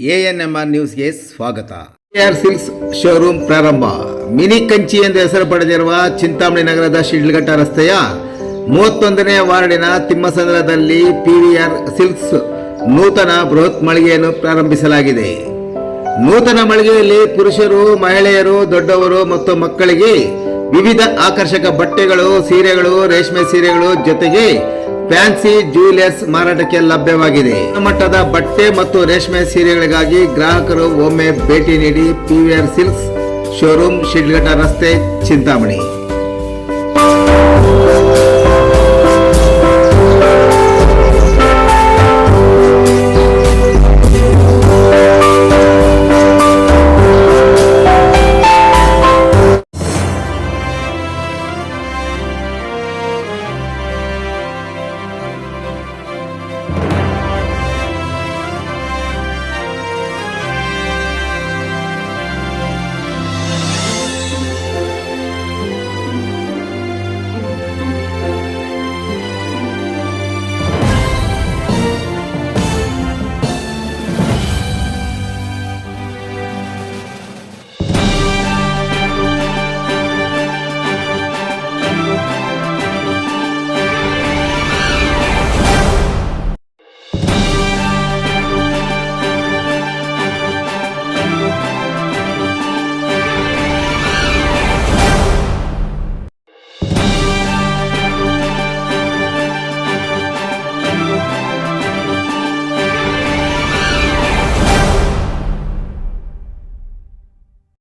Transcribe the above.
ANMR ನ್ಯೂಸ್ಗೆ ಸ್ವಾಗತ. PVR silks showroom ಪ್ರಾರಂಭ. ಮಿನಿ ಕಂಚಿ ಎಂದು ಹೆಸರು ಪಡೆದಿರುವ ಚಿಂತಾಮಣಿ ನಗರದ ಶಿಡ್ಲಘಟ್ಟ ರಸ್ತೆಯ 31ನೇ ವಾರ್ಡಿನ ತಿಮ್ಮಸಂದ್ರದಲ್ಲಿ PVR ಸಿಲ್ಕ್ಸ್ ನೂತನ ಬೃಹತ್ ಮಳಿಗೆಯನ್ನು ಪ್ರಾರಂಭಿಸಲಾಗಿದೆ. ನೂತನ ಮಳಿಗೆಯಲ್ಲಿ ಪುರುಷರು, ಮಹಿಳೆಯರು, ದೊಡ್ಡವರು ಮತ್ತು ಮಕ್ಕಳಿಗೆ ವಿವಿಧ ಆಕರ್ಷಕ ಬಟ್ಟೆಗಳು, ಸೀರೆಗಳು, ರೇಷ್ಮೆ ಸೀರೆಗಳು ಜೊತೆಗೆ ಫ್ಯಾನ್ಸಿ ಜ್ಯುವೆಲರ್ಸ್ ಮಾರಾಟಕ್ಕೆ ಲಭ್ಯವಾಗಿದೆ. ಮಟ್ಟದ ಬಟ್ಟೆ ಮತ್ತು ರೇಷ್ಮೆ ಸೀರೆಗಳಿಗಾಗಿ ಗ್ರಾಹಕರು ಒಮ್ಮೆ ಭೇಟಿ ನೀಡಿ PVR ಸಿಲ್ಕ್ಸ್ ಶೋರೂಮ್ ಶಿಡ್ಲಘಟ್ಟ ರಸ್ತೆ ಚಿಂತಾಮಣಿ.